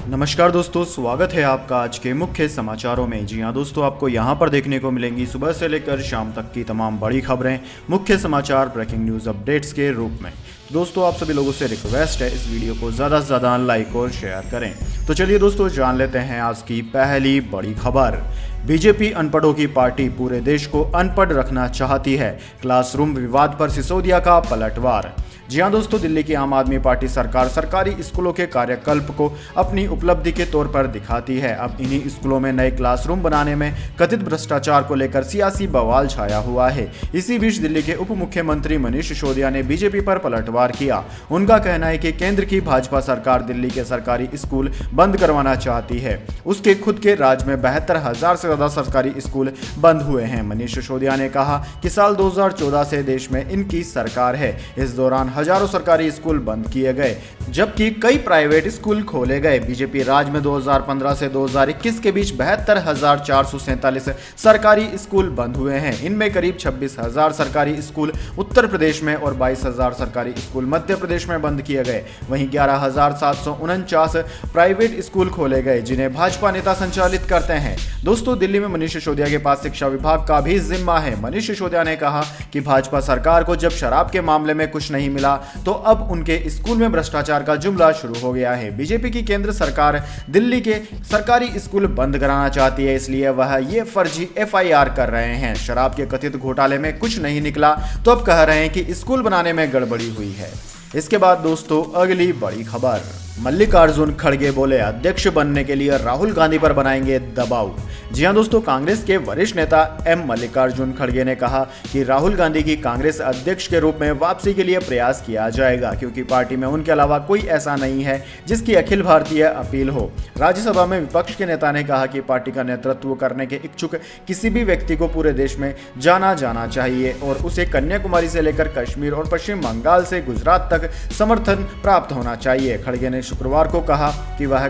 नमस्कार दोस्तों, स्वागत है आपका आज के मुख्य समाचारों में। जी हां दोस्तों, आपको यहां पर देखने को मिलेंगी सुबह से लेकर शाम तक की तमाम बड़ी खबरें, मुख्य समाचार, ब्रेकिंग न्यूज़ अपडेट्स के रूप में। दोस्तों, आप सभी लोगों से रिक्वेस्ट है, इस वीडियो को ज़्यादा से ज़्यादा लाइक और शेयर करें। तो चलिए दोस्तों, जान लेते हैं आज की पहली बड़ी खबर। बीजेपी अनपढ़ों की पार्टी, पूरे देश को अनपढ़ रखना चाहती है। क्लासरूम विवाद पर सिसोदिया का पलटवार। जी हां दोस्तों, दिल्ली की आम आदमी पार्टी सरकार सरकारी स्कूलों के कार्यकल्प को अपनी उपलब्धि के तौर पर दिखाती है। अब इन्हीं स्कूलों में नए क्लासरूम बनाने में कथित भ्रष्टाचार को लेकर सियासी बवाल छाया हुआ है। इसी बीच दिल्ली के उप मुख्यमंत्री मनीष सिसोदिया ने बीजेपी पर पलटवार किया। उनका कहना है कि केंद्र की भाजपा सरकार दिल्ली के सरकारी स्कूल बंद करवाना चाहती है। उसके खुद के राज्य में 72,000 से ज्यादा सरकारी स्कूल बंद हुए हैं। मनीष सिसोदिया ने कहा कि साल 2014 से देश में इनकी सरकार है। इस दौरान हजारों सरकारी स्कूल बंद किए गए, जबकि कई प्राइवेट स्कूल खोले गए। बीजेपी राज में 2015 से 2021 के बीच 72,447 सरकारी स्कूल बंद हुए हैं। इनमें करीब 26,000 सरकारी स्कूल उत्तर प्रदेश में और 22,000 सरकारी स्कूल मध्य प्रदेश में बंद किए गए। वहीं 11,749 प्राइवेट स्कूल खोले गए, जिन्हें भाजपा नेता संचालित करते हैं। दोस्तों, दिल्ली में मनीष सिसोदिया के पास शिक्षा विभाग का भी जिम्मा है। मनीष सिसोदिया ने कहा कि भाजपा सरकार को जब शराब के मामले में कुछ नहीं मिला, तो अब उनके स्कूल में भ्रष्टाचार का जुमला शुरू हो गया है। बीजेपी की केंद्र सरकार दिल्ली के सरकारी स्कूल बंद कराना चाहती है, इसलिए वह ये फर्जी FIR कर रहे हैं। शराब के कथित घोटाले में कुछ नहीं निकला, तो अब कह रहे हैं कि स्कूल बनाने में गड़बड़ी हुई है। इसके बाद दोस्तों, अगली बड़ी खबर। मल्लिकार्जुन खड़गे बोले, अध्यक्ष बनने के लिए राहुल गांधी पर बनाएंगे दबाव। जी हां दोस्तों, कांग्रेस के वरिष्ठ नेता M मल्लिकार्जुन खड़गे ने कहा कि राहुल गांधी की कांग्रेस अध्यक्ष के रूप में वापसी के लिए प्रयास किया जाएगा, क्योंकि पार्टी में उनके अलावा कोई ऐसा नहीं है जिसकी अखिल भारतीय अपील हो। राज्यसभा में विपक्ष के नेता ने कहा कि पार्टी का नेतृत्व करने के इच्छुक किसी भी व्यक्ति को पूरे देश में जाना चाहिए और उसे कन्याकुमारी से लेकर कश्मीर और पश्चिम बंगाल से गुजरात तक समर्थन प्राप्त होना चाहिए। खड़गे ने शुक्रवार को कहा कि वह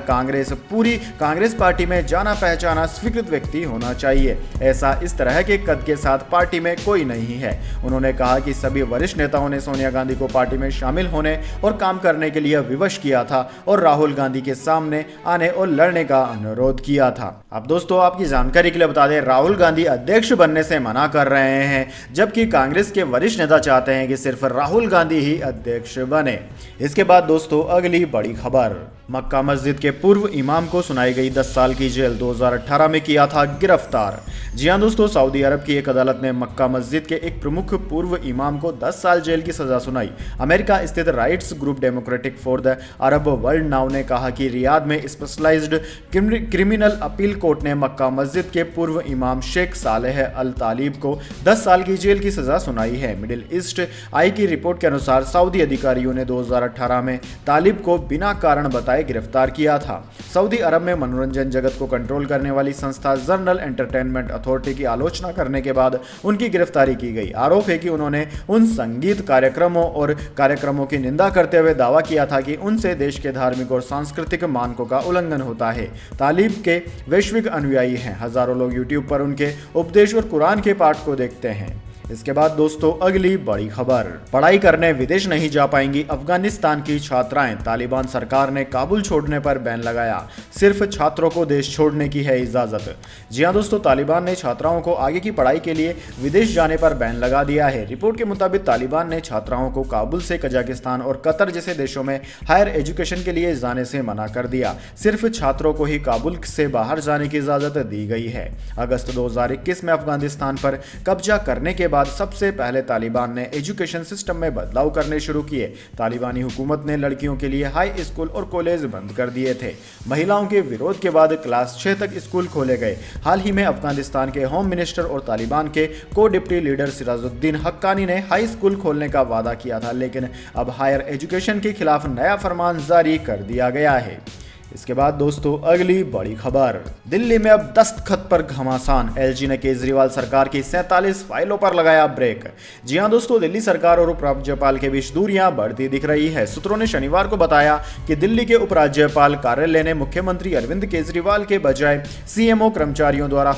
पूरी कांग्रेस पार्टी में जाना पहचाना स्वीकृत व्यक्ति होना चाहिए। ऐसा इस तरह के कद के साथ पार्टी में कोई नहीं है। उन्होंने कहा कि सभी वरिष्ठ नेताओं ने सोनिया गांधी को पार्टी में शामिल होने और काम करने के लिए विवश किया था और राहुल गांधी के सामने आने और लड़ने का अनुरोध किया था। अब दोस्तों, आपकी जानकारी के लिए बता दें, राहुल गांधी अध्यक्ष बनने से मना कर रहे हैं, जबकि कांग्रेस के वरिष्ठ नेता चाहते हैं कि सिर्फ राहुल गांधी ही अध्यक्ष बने। इसके बाद दोस्तों, अगली बड़ी खबर। मक्का मस्जिद के पूर्व इमाम को सुनाई गई 10 साल की जेल, 2018 में किया था गिरफ्तार। जी हां दोस्तों, सऊदी अरब की एक अदालत ने मक्का मस्जिद के एक प्रमुख पूर्व इमाम को 10 साल जेल की सजा सुनाई। अमेरिका स्थित rights group democratic for the Arab world now ने कहा कि रियाद में स्पेशलाइज्ड क्रिमिनल अपील कोर्ट ने मक्का मस्जिद के पूर्व इमाम शेख सालेह अल तालिब को 10 साल की जेल की सजा सुनाई है। मिडिल ईस्ट आई की रिपोर्ट के अनुसार सऊदी अधिकारियों ने 2018 में तालिब को बिना कारण बताए गिरफ्तार किया था। सऊदी अरब में मनोरंजन जगत को कंट्रोल करने वाली संस्था जर्नल एंटरटेनमेंट अथॉरिटी की आलोचना करने के बाद उनकी गिरफ्तारी की गई। आरोप है कि उन्होंने उन संगीत कार्यक्रमों की निंदा करते हुए दावा किया था कि उनसे देश के धार्मिक और सांस्कृतिक मानकों का उल्लंघन होता है। तालिब के वैश्विक अनुयायी हैं। हजारों लोग यूट्यूब पर उनके उपदेश और कुरान के पाठ को देखते हैं। इसके बाद दोस्तों, अगली बड़ी खबर। पढ़ाई करने विदेश नहीं जा पाएंगी अफगानिस्तान की छात्राएं, तालिबान सरकार ने काबुल छोड़ने पर बैन लगाया। सिर्फ छात्रों को देश छोड़ने की है इजाजत। जी हां दोस्तों, तालिबान ने छात्राओं को आगे की पढ़ाई के लिए विदेश जाने पर बैन लगा दिया है। रिपोर्ट के मुताबिक तालिबान ने छात्राओं को काबुल से कजाकिस्तान और कतर जैसे देशों में हायर एजुकेशन के लिए जाने से मना कर दिया। सिर्फ छात्रों को ही काबुल से बाहर जाने की इजाजत दी गई है। अगस्त 2021 में अफगानिस्तान पर कब्जा करने के बाद सबसे पहले तालिबान ने एजुकेशन सिस्टम में बदलाव करने शुरू किए। तालिबानी हुकूमत ने लड़कियों के लिए हाई स्कूल और कॉलेज बंद कर दिए थे। महिलाओं के विरोध के बाद क्लास 6 तक स्कूल खोले गए। हाल ही में अफगानिस्तान के होम मिनिस्टर और तालिबान के को डिप्टी लीडर सिराजुद्दीन हक्कानी ने हाई स्कूल खोलने का वादा किया था, लेकिन अब हायर एजुकेशन के खिलाफ नया फरमान जारी कर दिया गया है। इसके बाद दोस्तों, अगली बड़ी खबर। दिल्ली में अब दस्तखत पर घमासान, LG ने केजरीवाल सरकार की 47 फाइलों पर लगाया ब्रेक। जी हां दोस्तों, दिल्ली सरकार और उपराज्यपाल के बीच दूरियां बढ़ती दिख रही है। सूत्रों ने शनिवार को बताया कि दिल्ली के उपराज्यपाल कार्यालय ने मुख्यमंत्री अरविंद केजरीवाल के बजाय CMO कर्मचारियों द्वारा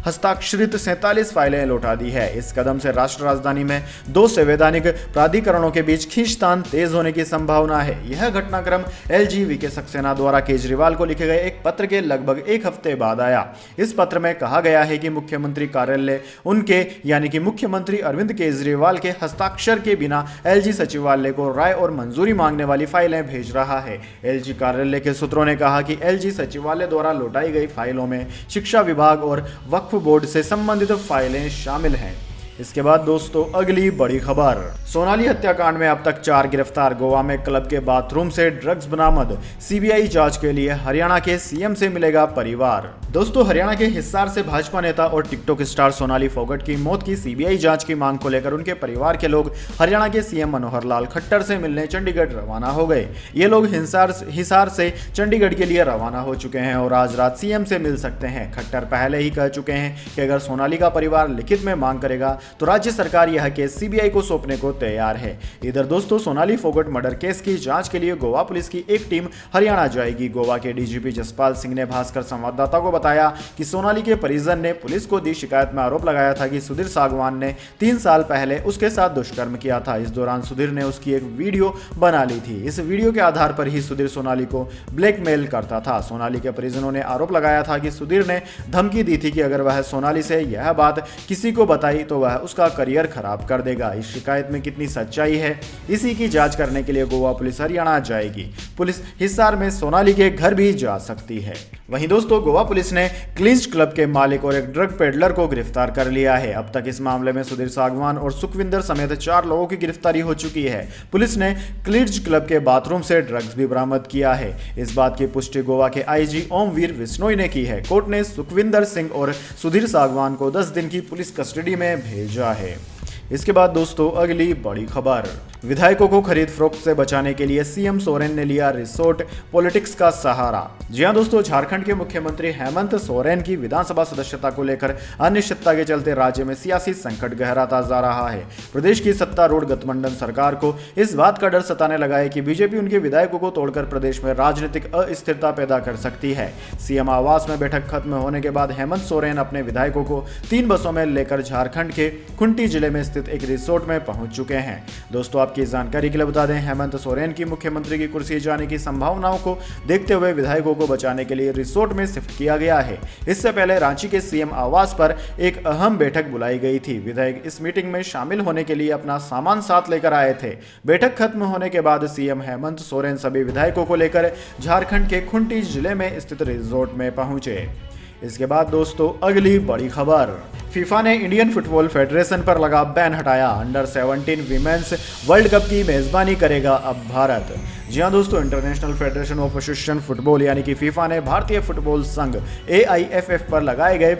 हस्ताक्षरित 47 फाइलें लौटा दी है। इस कदम से राष्ट्र राजधानी में 2 संवैधानिक प्राधिकरणों के बीच खींचतान तेज होने की संभावना है। यह घटनाक्रम LG वीके सक्सेना द्वारा द्वारा केजरीवाल को लिखे गए एक पत्र के लगभग एक हफ्ते बाद आया। इस पत्र में कहा गया है कि मुख्यमंत्री कार्यालय उनके यानी कि मुख्यमंत्री अरविंद केजरीवाल के हस्ताक्षर के बिना एलजी सचिवालय को राय और मंजूरी मांगने वाली फाइलें भेज रहा है। एलजी कार्यालय के सूत्रों ने कहा कि एलजी सचिवालय द्वारा लौटाई गई फाइलों में शिक्षा विभाग और वक्फ बोर्ड से संबंधित फाइलें शामिल हैं। इसके बाद दोस्तों अगली बड़ी खबर, सोनाली हत्याकांड में अब तक 4 गिरफ्तार, गोवा में क्लब के बाथरूम से ड्रग्स बरामद, सीबीआई जांच के लिए हरियाणा के सीएम से मिलेगा परिवार। दोस्तों हरियाणा के हिसार से भाजपा नेता और टिकटॉक स्टार सोनाली फोगट की मौत की सीबीआई जांच की मांग को लेकर उनके परिवार के लोग हरियाणा के सीएम मनोहर लाल खट्टर से मिलने चंडीगढ़ रवाना हो गए। ये लोग हिसार से चंडीगढ़ के लिए रवाना हो चुके हैं और आज रात सीएम से मिल सकते हैं। खट्टर पहले ही कह चुके हैं कि अगर सोनाली का परिवार लिखित में मांग करेगा तो राज्य सरकार यह केस सीबीआई को सौंपने को तैयार है। इधर दोस्तों सोनाली फोगट मर्डर केस की जांच के लिए गोवा पुलिस की एक टीम हरियाणा जाएगी। गोवा के डीजीपी जसपाल सिंह ने भास्कर संवाददाता को बताया कि सोनाली के परिजन ने पुलिस को दी शिकायत में आरोप लगाया था कि सुधीर सागवान ने 3 साल पहले उसके साथ दुष्कर्म किया था। इस दौरान सुधीर ने उसकी एक वीडियो बना ली थी। इस वीडियो के आधार पर ही सुधीर सोनाली को ब्लैकमेल करता था। सोनाली के परिजनों ने आरोप लगाया था कि सुधीर ने धमकी दी थी कि अगर वह सोनाली से यह बात किसी को बताई तो वह उसका करियर खराब कर देगा। इस शिकायत में कितनी सच्चाई है इसी की जांच करने के लिए गोवा पुलिस हरियाणा जाएगी। पुलिस हिसार में सोनाली के घर भी जा सकती है। वहीं दोस्तों गोवा पुलिस ने क्लीज क्लब के मालिक और एक ड्रग पेडलर को गिरफ्तार कर लिया है। अब तक इस मामले में सुधीर सागवान और सुखविंदर समेत 4 लोगों की गिरफ्तारी हो चुकी है। पुलिस ने क्लीज क्लब के बाथरूम से ड्रग्स भी बरामद किया है। इस बात की पुष्टि गोवा के आईजी ओमवीर विश्नोई ने की है। कोर्ट ने सुखविंदर सिंह और सुधीर सागवान को 10 दिन की पुलिस कस्टडी में भेजा है। इसके बाद दोस्तों अगली बड़ी खबर, विधायकों को खरीद फरोख्त से बचाने के लिए सीएम सोरेन ने लिया रिसोर्ट पॉलिटिक्स का सहारा। जी हां दोस्तों, झारखंड के मुख्यमंत्री हेमंत सोरेन की विधानसभा सदस्यता को लेकर अनिश्चितता के चलते राज्य में सियासी संकट गहराता जा रहा है। प्रदेश की सत्तारूढ़ गठबंधन सरकार को इस बात का डर सताने लगा है कि बीजेपी उनके विधायकों को तोड़कर प्रदेश में राजनीतिक अस्थिरता पैदा कर सकती है। सीएम आवास में बैठक खत्म होने के बाद हेमंत सोरेन अपने विधायकों को 3 बसों में लेकर झारखंड के खुंटी जिले में स्थित एक रिसोर्ट में पहुंच चुके हैं। दोस्तों आपकी जानकारी के लिए बता दें, हेमंत सोरेन की मुख्यमंत्री की कुर्सी जाने की संभावनाओं को देखते हुए विधायकों को बचाने के लिए रिसोर्ट में शिफ्ट किया गया है। इससे पहले रांची के सीएम आवास पर एक अहम बैठक बुलाई गई थी। विधायक इस मीटिंग में शामिल होने के लिए अपना सामान साथ लेकर आए थे। बैठक खत्म होने के बाद सीएम हेमंत सोरेन सभी विधायकों को लेकर झारखंड के खुंटी जिले में स्थित रिसोर्ट में पहुंचे। इसके बाद दोस्तों अगली बड़ी खबर, फीफा ने इंडियन फुटबॉल फेडरेशन पर लगा बैन हटाया। अंडर 17 वीमेंस वर्ल्ड कप की मेजबानी करेगा अब भारत। जी हां दोस्तों, international federation of association football यानी कि फीफा ने भारतीय फुटबॉल संघ AIFF पर लगाए गए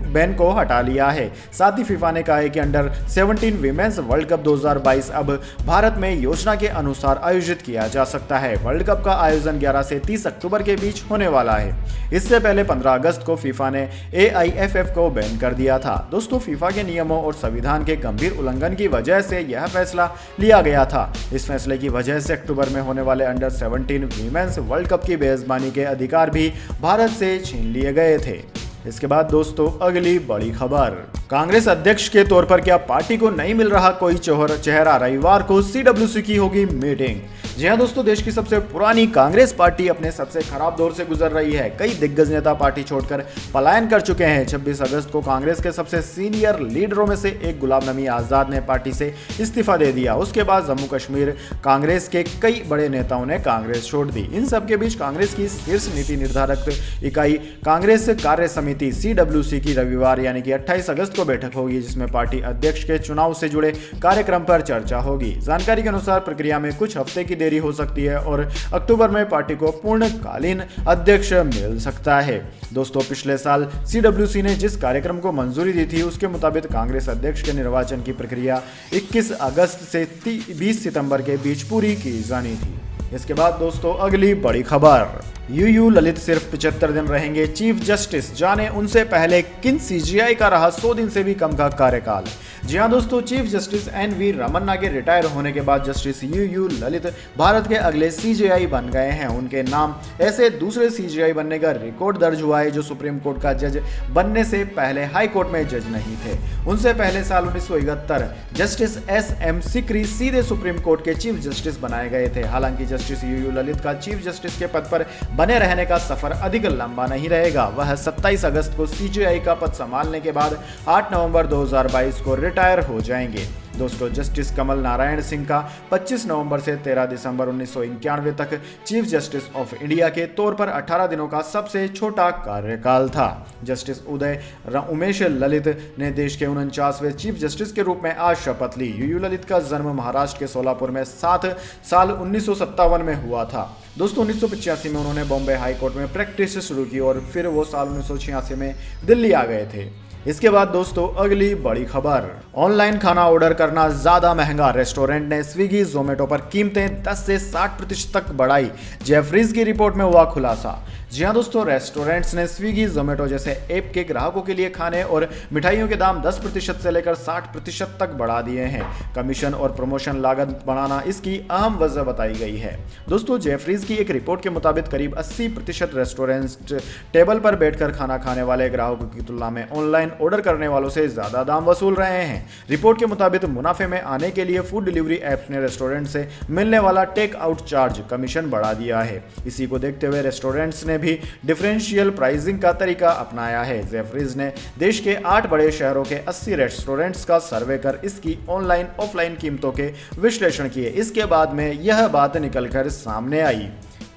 बैन को हटा लिया है। साथ ही फीफा ने कहा है कि अंडर 17 वीमेंस वर्ल्ड कप 2022 अब भारत में योजना के अनुसार आयोजित किया जा सकता है। वर्ल्ड कप का आयोजन 11 से 30 अक्टूबर के बीच होने वाला है। इससे पहले 15 अगस्त को फीफा ने AIFF को बैन कर दिया था। दोस्तों फीफा के नियमों और संविधान के गंभीर उल्लंघन की वजह से यह फैसला लिया गया था। इस फैसले की वजह से अक्टूबर में होने वाले अंडर 17 वीमेंस वर्ल्ड कप की मेजबानी के अधिकार भी भारत से छीन लिए गए थे। इसके बाद दोस्तों अगली बड़ी खबर, कांग्रेस अध्यक्ष के तौर पर क्या पार्टी को नहीं मिल रहा कोई चेहरा, रविवार को CWC की होगी मीटिंग। जी हां दोस्तों, देश की सबसे पुरानी कांग्रेस पार्टी अपने सबसे खराब दौर से गुजर रही है। कई दिग्गज नेता पार्टी छोड़कर पलायन कर चुके हैं। 26 अगस्त को कांग्रेस के सबसे सीनियर लीडरों में से एक गुलाम नबी आजाद ने पार्टी से इस्तीफा दे दिया। उसके बाद जम्मू कश्मीर कांग्रेस के कई बड़े नेताओं ने कांग्रेस छोड़ दी। इन सब के बीच कांग्रेस की शीर्ष नीति निर्धारक इकाई कांग्रेस कार्य समिति CWC की रविवार यानी कि 28 अगस्त को बैठक होगी, जिसमें पार्टी अध्यक्ष के चुनाव से जुड़े कार्यक्रम पर चर्चा होगी। जानकारी के अनुसार प्रक्रिया में कुछ हफ्ते की देरी हो सकती है और अक्टूबर में पार्टी को पूर्णकालीन अध्यक्ष मिल सकता है। दोस्तों पिछले साल CWC ने जिस कार्यक्रम को मंजूरी दी थी उसके मुताबिक कांग्रेस अध्यक्ष के निर्वाचन की प्रक्रिया 21 अगस्त से 20 सितंबर के बीच पूरी की जानी थी। इसके बाद दोस्तों अगली बड़ी खबर, यूयू ललित सिर्फ 75 दिन रहेंगे चीफ जस्टिस, जाने उनसे पहले किन CJI का रहा 100 दिन से भी कम का कार्यकाल। जी हां दोस्तों, चीफ जस्टिस NV रमन्ना के रिटायर होने के बाद जस्टिस यूयू ललित भारत के अगले CJI बन गए हैं। उनके नाम ऐसे दूसरे CJI बनने का रिकॉर्ड दर्ज हुआ है जो सुप्रीम कोर्ट का जज बनने से पहले हाई कोर्ट में जज नहीं थे। उनसे पहले साल 1971 जस्टिस SM सिकरी सीधे सुप्रीम कोर्ट के चीफ जस्टिस बनाए गए थे। हालांकि जस्टिस यूयू ललित का चीफ जस्टिस के पद पर बने रहने का सफर अधिक लंबा नहीं रहेगा। वह 27 अगस्त को सीजेआई का पद संभालने के बाद 8 नवंबर 2022 को रिटायर हो जाएंगे। दोस्तों, जस्टिस कमल नारायण सिंह का 25 नवंबर से 13 दिसंबर 1991 तक चीफ जस्टिस ऑफ इंडिया के तौर पर 18 दिनों का सबसे छोटा कार्यकाल था। जस्टिस उमेश ललित ने देश के 49वें चीफ जस्टिस के रूप में आज शपथ ली। यूयू ललित का जन्म महाराष्ट्र के सोलापुर में 7 साल 1957 में हुआ था। दोस्तों, 1985 में उन्होंने बॉम्बे हाई कोर्ट में प्रैक्टिस शुरू की और फिर वो साल 1986 में दिल्ली आ गए थे। इसके बाद दोस्तों, अगली बड़ी खबर, ऑनलाइन खाना ऑर्डर करना ज्यादा महंगा। रेस्टोरेंट ने स्विगी जोमेटो पर कीमतें 10 से 60% तक बढ़ाई। जेफरीज की रिपोर्ट में हुआ खुलासा। जी हाँ दोस्तों, रेस्टोरेंट्स ने स्विगी जोमेटो जैसे ऐप के ग्राहकों के लिए खाने और मिठाइयों के दाम 10% से लेकर 60% तक बढ़ा दिए हैं। कमीशन और प्रमोशन लागत बढ़ाना इसकी अहम वजह बताई गई है। दोस्तों, जेफरीज की एक रिपोर्ट के मुताबिक करीब 80% रेस्टोरेंट्स टेबल पर बैठकर खाना खाने वाले ग्राहकों की तुलना में ऑनलाइन ऑर्डर करने वालों से ज्यादा दाम वसूल रहे हैं। रिपोर्ट के मुताबिक मुनाफे में आने के लिए फूड डिलीवरी ऐप्स ने रेस्टोरेंट से मिलने वाला टेक आउट चार्ज कमीशन बढ़ा दिया है। इसी को देखते हुए रेस्टोरेंट्स ने भी डिफरेंशियल प्राइसिंग का तरीका अपनाया है। जेफरीज ने देश के 8 बड़े शहरों के 80 रेस्टोरेंट्स का सर्वे कर इसकी ऑनलाइन ऑफलाइन कीमतों के विश्लेषण किए। इसके बाद में यह बात निकलकर सामने आई।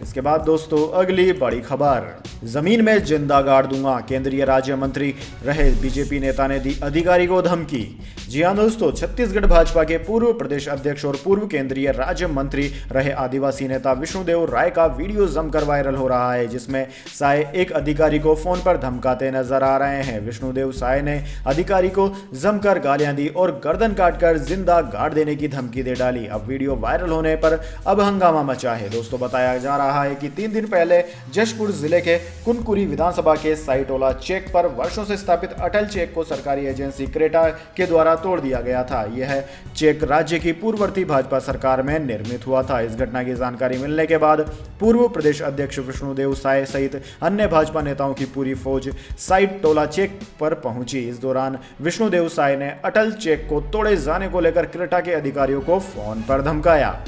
इसके बाद दोस्तों, अगली बड़ी खबर, जमीन में जिंदा गाड़ दूंगा। केंद्रीय राज्य मंत्री रहे बीजेपी नेता ने दी अधिकारी को धमकी। जी हां दोस्तों, छत्तीसगढ़ भाजपा के पूर्व प्रदेश अध्यक्ष और पूर्व केंद्रीय राज्य मंत्री रहे आदिवासी नेता विष्णुदेव राय का वीडियो जमकर वायरल हो रहा है, जिसमें साय एक अधिकारी को फोन पर धमकाते नजर आ रहे हैं। विष्णुदेव साय ने अधिकारी को जमकर गालियां दी और गर्दन काटकर जिंदा गाड़ देने की धमकी दे डाली। अब वीडियो वायरल होने पर अब हंगामा मचा है। दोस्तों, बताया जा रहा है कि 3 दिन पहले जशपुर जिले के कुनकुरी विधानसभा के साइटोला चेक पर वर्षों से स्थापित अटल चेक को सरकारी एजेंसी क्रेटा के द्वारा तोड़ दिया गया था। यह चेक राज्य की पूर्ववर्ती भाजपा सरकार में निर्मित हुआ था। इस घटना की जानकारी मिलने के बाद पूर्व प्रदेश अध्यक्ष विष्णुदेव साय सहित अन्य भाजपा नेताओं की पूरी फौज साइट टोला चेक पर पहुंची। इस दौरान विष्णुदेव साय ने अटल चेक को तोड़े जाने को लेकर क्रेटा के अधिकारियों को फोन पर धमकाया।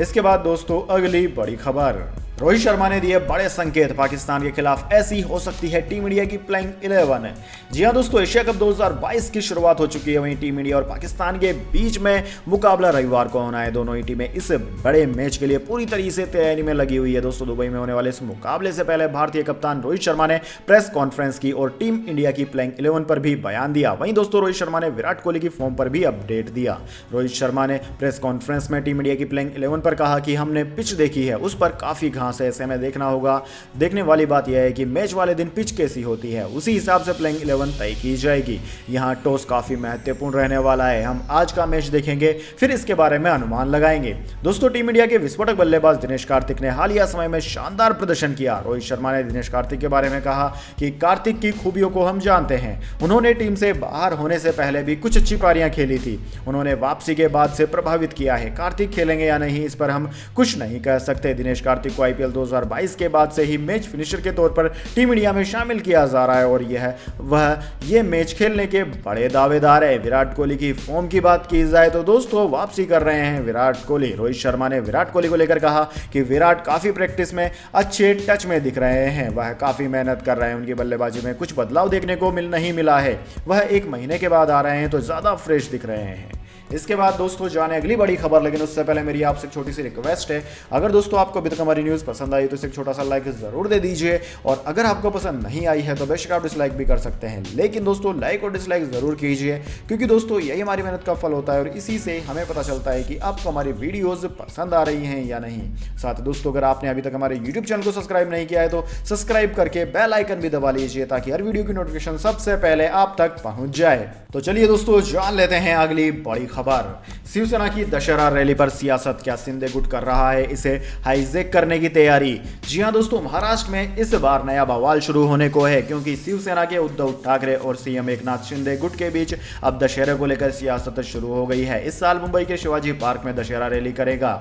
इसके बाद दोस्तों, अगली बड़ी खबर, रोहित शर्मा ने दिए बड़े संकेत। पाकिस्तान के खिलाफ ऐसी हो सकती है टीम इंडिया की प्लेइंग 11। जी हां दोस्तों, एशिया कप 2022 की शुरुआत हो चुकी है। वहीं टीम इंडिया और पाकिस्तान के बीच में मुकाबला रविवार को होना है। दोनों ही टीमें इस बड़े मैच के लिए पूरी तरीके से तैयारी में लगी हुई है। दोस्तों, दुबई में होने वाले इस मुकाबले से पहले भारतीय कप्तान रोहित शर्मा ने प्रेस कॉन्फ्रेंस की और टीम इंडिया की प्लेइंग 11 पर भी बयान दिया। वहीं दोस्तों, रोहित शर्मा ने विराट कोहली की फॉर्म पर भी अपडेट दिया। रोहित शर्मा ने प्रेस कॉन्फ्रेंस में टीम इंडिया की प्लेइंग 11 पर कहा कि हमने पिच देखी है, उस पर काफी घास है। ऐसे में देखने वाली बात यह है कि मैच वाले दिन पिच कैसी होती है, उसी हिसाब से प्लेइंग 11 तय की जाएगी। यहां टॉस काफी महत्वपूर्ण रहने वाला है। हम आज का मैच देखेंगे, फिर इसके बारे में अनुमान लगाएंगे। दोस्तों, टीम इंडिया के विस्फोटक बल्लेबाज दिनेश कार्तिक ने हालिया समय में शानदार प्रदर्शन किया। रोहित शर्मा ने दिनेश कार्तिक के बारे में कहा कि कार्तिक की खूबियों को हम जानते हैं। उन्होंने टीम से बाहर होने से पहले भी कुछ अच्छी पारियां खेली थी। उन्होंने वापसी के बाद से प्रभावित किया है। कार्तिक खेलेंगे या नहीं, इस पर हम कुछ नहीं कह सकते। दिनेश कार्तिक को आईपीएल 2022 के बाद से ही मैच फिनिशर के तौर पर टीम इंडिया में शामिल किया जा रहा है और ये मैच खेलने के बड़े दावेदार है। विराट कोहली की फॉर्म की बात की जाए तो दोस्तों, वापसी कर रहे हैं विराट कोहली। रोहित शर्मा ने विराट कोहली को लेकर कहा कि विराट काफी प्रैक्टिस में अच्छे टच में दिख रहे हैं। वह काफी मेहनत कर रहे हैं। उनकी बल्लेबाजी में कुछ बदलाव देखने को नहीं मिला है। वह 1 महीने के बाद आ रहे हैं तो ज्यादा फ्रेश दिख रहे हैं। इसके बाद दोस्तों, जाने अगली बड़ी खबर, लेकिन उससे पहले मेरी आपसे छोटी सी रिक्वेस्ट है। अगर दोस्तों आपको अभी तक हमारी न्यूज़ पसंद आई तो इसे एक छोटा सा लाइक जरूर दे दीजिए, और अगर आपको पसंद नहीं आई है तो बेशक आप डिसलाइक भी कर सकते हैं, लेकिन दोस्तों लाइक और डिसलाइक जरूर कीजिए, क्योंकि दोस्तों यही हमारी मेहनत का फल होता है और इसी से हमें पता चलता है कि आपको हमारी वीडियोज पसंद आ रही हैं या नहीं। साथ ही दोस्तों, अगर आपने अभी तक हमारे यूट्यूब चैनल को सब्सक्राइब नहीं किया है तो सब्सक्राइब करके बेल आइकन भी दबा लीजिए, ताकि हर वीडियो की नोटिफिकेशन सबसे पहले आप तक पहुंच जाए। तो चलिए दोस्तों, जान लेते हैं अगली बड़ी खबर। शिवसेना की दशहरा रैली पर सियासत क्या शिंदे गुट कर रहा है इसे हाईजैक करने की तैयारी। जी हां दोस्तों, महाराष्ट्र में इस बार नया बवाल शुरू होने को है, क्योंकि शिवसेना के उद्धव ठाकरे और सीएम एकनाथ शिंदे गुट के बीच अब दशहरे को लेकर सियासत शुरू हो गई है। इस साल मुंबई के शिवाजी पार्क में दशहरा रैली करेगा।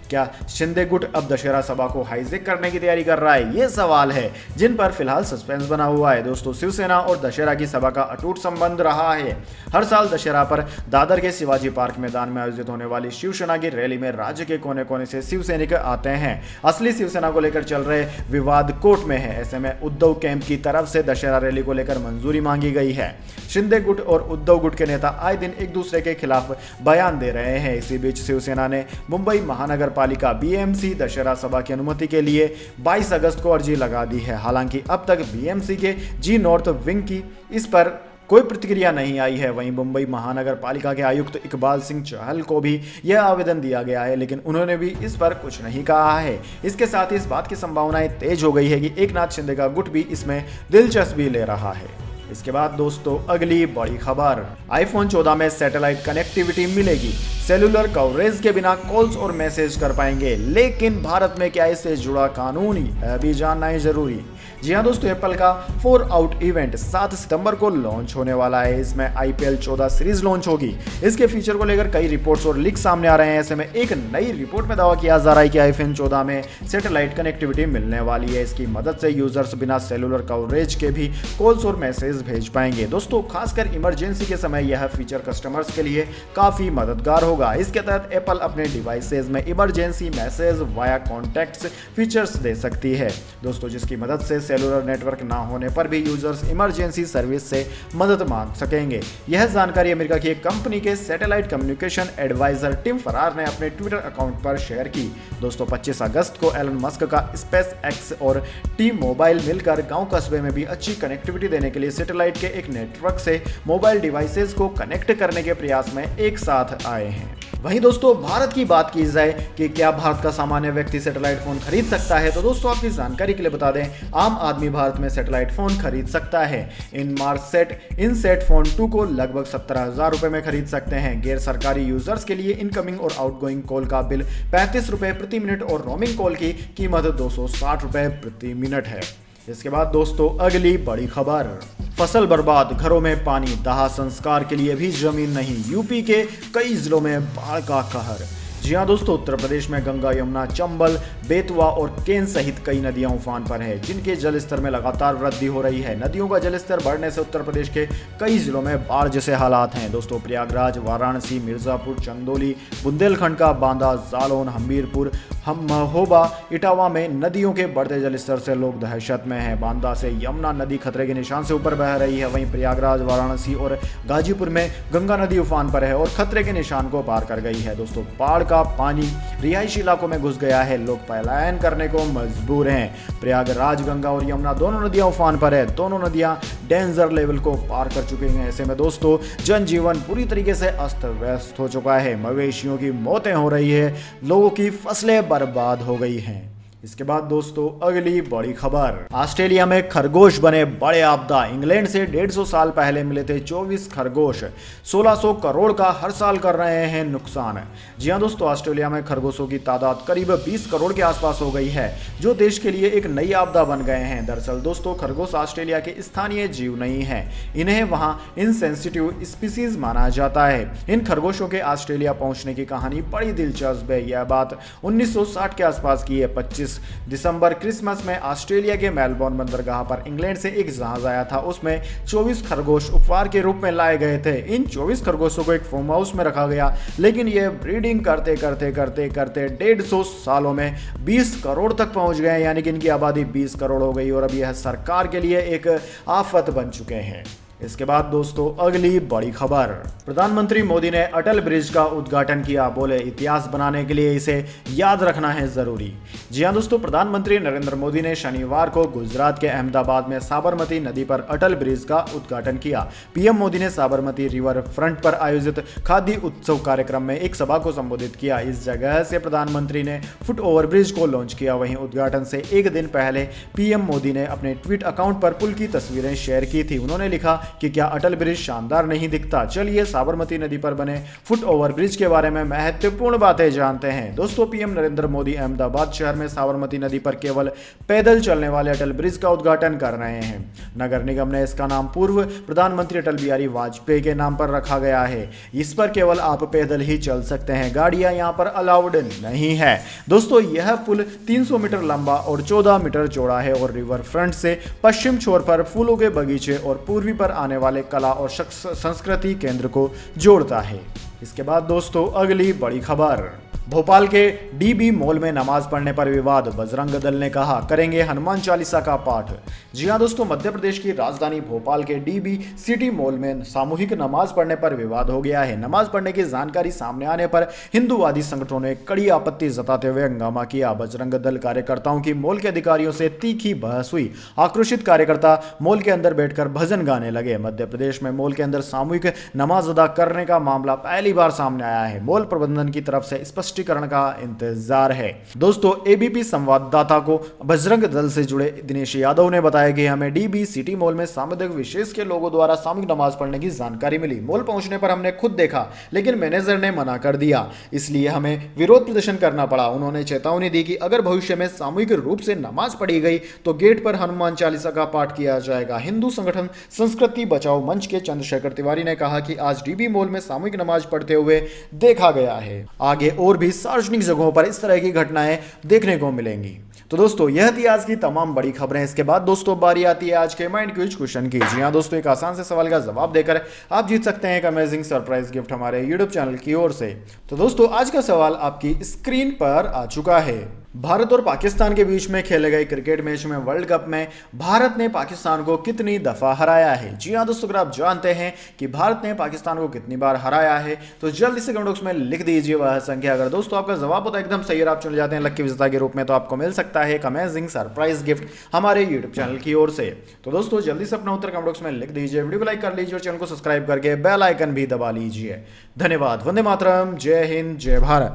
क्या शिंदे गुट अब दशहरा सभा को हाईजैक करने की तैयारी कर रहा है? ये सवाल है जिन पर फिलहाल सस्पेंस बना हुआ है। दोस्तों, शिवसेना और दशहरा की सभा का अटूट संबंध रहा है। हर साल दशहरा पर दादर के शिवाजी पार्क मैदान में आयोजित होने वाली शिवसेना की रैली में राज्य के कोने कोने से शिव सैनिक आते हैं। असली शिवसेना को लेकर चल रहे विवाद कोर्ट में है। ऐसे में उद्धव कैंप की तरफ से दशहरा रैली को लेकर मंजूरी मांगी गई है। शिंदे गुट और उद्धव गुट के नेता आए दिन एक दूसरे के खिलाफ बयान दे रहे हैं। इसी बीच शिवसेना ने मुंबई महानगर पालिका बीएमसी दशहरा सभा की अनुमति के लिए 22 अगस्त को अर्जी लगा दी है। हालांकि अब तक बीएमसी के जी नॉर्थ विंग की इस पर कोई प्रतिक्रिया नहीं आई है। वहीं मुंबई महानगर पालिका के आयुक्त इकबाल सिंह चहल को भी यह आवेदन दिया गया है, लेकिन उन्होंने भी इस पर कुछ नहीं कहा है। इसके साथ ही इस बात की संभावनाएं तेज हो गई है कि एकनाथ शिंदे का गुट भी इसमें दिलचस्पी ले रहा है। इसके बाद दोस्तों, अगली बड़ी खबर, आईफोन 14 में सैटेलाइट कनेक्टिविटी मिलेगी। सेलुलर कवरेज के बिना कॉल्स और मैसेज कर पाएंगे, लेकिन भारत में क्या इससे जुड़ा कानून ही भी जानना ही जरूरी। जी हाँ दोस्तों, एप्पल का 4 आउट इवेंट 7 सितंबर को लॉन्च होने वाला है। इसमें IPL 14 सीरीज लॉन्च होगी। इसके फीचर को लेकर कई रिपोर्ट्स और लीक सामने आ रहे हैं। ऐसे में एक नई रिपोर्ट में दावा किया जा रहा है कि आईफोन 14 में सैटेलाइट कनेक्टिविटी मिलने वाली है। इसकी मदद से यूजर्स बिना सेलुलर कवरेज के भी कॉल्स और मैसेज भेज पाएंगे। दोस्तों, खासकर इमरजेंसी के समय यह फीचर कस्टमर्स के लिए काफी मददगार होगा। इसके तहत एप्पल अपने डिवाइसेज में emergency message via contacts features दे सकती है दोस्तों, जिसकी मदद से सेलुलर नेटवर्क ना होने पर भी यूजर्स इमरजेंसी सर्विस से मदद मांग सकेंगे। यह जानकारी अमेरिका की एक कंपनी के सैटेलाइट कम्युनिकेशन एडवाइजर टिम फरार ने अपने ट्विटर अकाउंट पर शेयर की। दोस्तों, 25 अगस्त को एलन मस्क का स्पेस एक्स और टी मोबाइल मिलकर गांव कस्बे में भी अच्छी कनेक्टिविटी देने के लिए सैटेलाइट के एक नेटवर्क से मोबाइल डिवाइसेज को कनेक्ट करने के प्रयास में एक साथ आए हैं। वहीं दोस्तों, भारत की बात की जाए कि क्या भारत का सामान्य व्यक्ति सैटेलाइट फोन खरीद सकता है, तो दोस्तों आपकी जानकारी के लिए बता दें, आम आदमी भारत में सैटेलाइट फोन खरीद सकता है। इनसेट फोन 2 को लगभग 17,000 रुपए में खरीद सकते हैं। गैर सरकारी यूजर्स के लिए इनकमिंग और आउटगोइंग कॉल का बिल 35 रुपए प्रति मिनट और रोमिंग कॉल की कीमत 260 रुपए प्रति मिनट है। इसके बाद दोस्तों, अगली बड़ी खबर, फसल बर्बाद, घरों में पानी, दाह संस्कार के लिए भी जमीन नहीं, यूपी के कई जिलों में बाढ़ का कहर। जी हाँ दोस्तों, उत्तर प्रदेश में गंगा, यमुना, चंबल, बेतवा और केन सहित कई नदियां उफान पर है, जिनके जलस्तर में लगातार वृद्धि हो रही है। नदियों का जलस्तर बढ़ने से उत्तर प्रदेश के कई जिलों में बाढ़ जैसे हालात हैं। दोस्तों, प्रयागराज, वाराणसी, मिर्जापुर, चंदौली, बुंदेलखंड का बांदा, जालौन, हमीरपुर, महोबा, इटावा में नदियों के बढ़ते जलस्तर से लोग दहशत में हैं। बांदा से यमुना नदी खतरे के निशान से ऊपर बह रही है। वहीं प्रयागराज, वाराणसी और गाजीपुर में गंगा नदी उफान पर है और खतरे के निशान को पार कर गई है। दोस्तों, बाढ़ का पानी रिहायशी इलाकों में घुस गया है, लोग पलायन करने को मजबूर हैं। प्रयागराज, गंगा और यमुना दोनों नदियां उफान पर है। दोनों नदियां डेंजर लेवल को पार कर चुकी हैं। ऐसे में दोस्तों, जनजीवन पूरी तरीके से अस्त व्यस्त हो चुका है। मवेशियों की मौतें हो रही है, लोगों की फसलें बर्बाद हो गई हैं। इसके बाद दोस्तों, अगली बड़ी खबर, ऑस्ट्रेलिया में खरगोश बने बड़े आपदा। इंग्लैंड से 150 साल पहले मिले थे 24 खरगोश 1600 करोड़ का हर साल कर रहे हैं नुकसान। जी हाँ दोस्तों, ऑस्ट्रेलिया में खरगोशों की तादाद करीब 20 करोड़ के आसपास हो गई है, जो देश के लिए एक नई आपदा बन गए हैं। दरअसल दोस्तों, खरगोश ऑस्ट्रेलिया के स्थानीय जीव नहीं है, इन्हें वहां इनसेंसिटिव स्पीसीज माना जाता है। इन खरगोशों के ऑस्ट्रेलिया पहुंचने की कहानी बड़ी दिलचस्प है। यह बात 1960 के आसपास की है। 25 दिसंबर क्रिसमस में ऑस्ट्रेलिया के मेलबोर्न बंदरगाह पर इंग्लैंड से एक जहाज आया था। उसमें 24 खरगोश उपहार के रूप में लाए गए थे। इन 24 खरगोशों को एक फार्म हाउस में रखा गया, लेकिन ये ब्रीडिंग करते करते करते करते 150 सालों में 20 करोड़ तक पहुंच गए, यानी कि इनकी आबादी 20 करोड़ हो गई और अब यह सरकार के लिए एक आफत बन चुके हैं। इसके बाद दोस्तों, अगली बड़ी खबर, प्रधानमंत्री मोदी ने अटल ब्रिज का उद्घाटन किया। बोले, इतिहास बनाने के लिए इसे याद रखना है जरूरी। जी हां दोस्तों, प्रधानमंत्री नरेंद्र मोदी ने शनिवार को गुजरात के अहमदाबाद में साबरमती नदी पर अटल ब्रिज का उद्घाटन किया। पीएम मोदी ने साबरमती रिवर फ्रंट पर आयोजित खादी उत्सव कार्यक्रम में एक सभा को संबोधित किया। इस जगह से प्रधानमंत्री ने फुट ओवर ब्रिज को लॉन्च किया। वहीं उद्घाटन से एक दिन पहले पीएम मोदी ने अपने ट्वीट अकाउंट पर पुल की तस्वीरें शेयर की थी। उन्होंने लिखा कि क्या अटल ब्रिज शानदार नहीं दिखता? चलिए साबरमती नदी पर बने फुट ओवर ब्रिज के बारे में महत्वपूर्ण बातें जानते हैं। दोस्तों, पीएम नरेंद्र मोदी अहमदाबाद शहर में साबरमती नदी पर केवल पैदल चलने वाले अटल ब्रिज का उद्घाटन कर रहे हैं। नगर निगम ने इसका नाम पूर्व प्रधानमंत्री अटल बिहारी वाजपेयी के नाम पर रखा गया है। इस पर केवल आप पैदल ही चल सकते हैं, गाड़ियां यहां पर अलाउड नहीं है। दोस्तों यह पुल 300 मीटर लंबा और 14 मीटर चौड़ा है और रिवर फ्रंट से पश्चिम छोर पर फूलों के बगीचे और पूर्वी पर आने वाले कला और संस्कृति केंद्र को जोड़ता है। इसके बाद दोस्तों अगली बड़ी खबर, भोपाल के डीबी मॉल में नमाज पढ़ने पर विवाद, बजरंग दल ने कहा करेंगे हनुमान चालीसा का पाठ। जी हां दोस्तों, मध्य प्रदेश की राजधानी भोपाल के डीबी सिटी मॉल में सामूहिक नमाज पढ़ने पर विवाद हो गया है। नमाज पढ़ने की जानकारी सामने आने पर हिंदूवादी संगठनों ने कड़ी आपत्ति जताते हुए हंगामा किया। बजरंग दल कार्यकर्ताओं की मॉल के अधिकारियों से तीखी बहस हुई। आक्रोशित कार्यकर्ता मॉल के अंदर बैठकर भजन गाने लगे। मध्य प्रदेश में मॉल के अंदर सामूहिक नमाज अदा करने का मामला पहली बार सामने आया है। मॉल प्रबंधन की तरफ से स्पष्टीकरण का इंतजार है। दोस्तों एबीपी संवाददाता को बजरंग दल से जुड़े दिनेश यादव ने बताया कि हमें डीबी सिटी मॉल में सामुदायिक विशेष के लोगों द्वारा सामूहिक नमाज पढ़ने की जानकारी मिली। मॉल पहुंचने पर हमने खुद देखा, लेकिन मैनेजर ने मना कर दिया, इसलिए हमें विरोध प्रदर्शन करना पड़ा। उन्होंने चेतावनी दी कि अगर भविष्य में सामूहिक रूप से नमाज पढ़ी गई तो गेट पर हनुमान चालीसा का पाठ किया जाएगा। हिंदू संगठन संस्कृति बचाओ मंच के चंद्रशेखर तिवारी ने कहा कि आज डीबी मॉल में सामूहिक नमाज पढ़ते हुए देखा गया है। आगे और भी सार्वजनिक जगहों पर इस तरह की घटनाएं देखने को मिलेंगी। तो दोस्तों यह थी आज की तमाम बड़ी खबरें। इसके बाद दोस्तों बारी आती है आज के माइंड क्विज क्वेश्चन की। जी हां दोस्तों, एक आसान से सवाल का जवाब देकर आप जीत सकते हैं एक अमेजिंग सरप्राइज गिफ्ट हमारे यूट्यूब चैनल की ओर से। तो दोस्तों आज का सवाल आपकी स्क्रीन पर आ चुका है। भारत और पाकिस्तान के बीच में खेले गए क्रिकेट मैच में वर्ल्ड कप में भारत ने पाकिस्तान को कितनी दफा हराया है? जी हां दोस्तों, अगर आप जानते हैं कि भारत ने पाकिस्तान को कितनी बार हराया है तो जल्दी से कमेंट बॉक्स में लिख दीजिए वह संख्या। अगर दोस्तों आपका जवाब होता है एकदम सही और आप चुने जाते हैं लकी विजेता के रूप में, तो आपको मिल सकता है एक अमेजिंग सरप्राइज गिफ्ट हमारे यूट्यूब चैनल की ओर से। तो दोस्तों जल्दी से अपना उत्तर कमेंट बॉक्स में लिख दीजिए, वीडियो को लाइक कर लीजिए और चैनल को सब्सक्राइब करके बेल आइकन भी दबा लीजिए। धन्यवाद। वंदे मातरम, जय हिंद, जय भारत।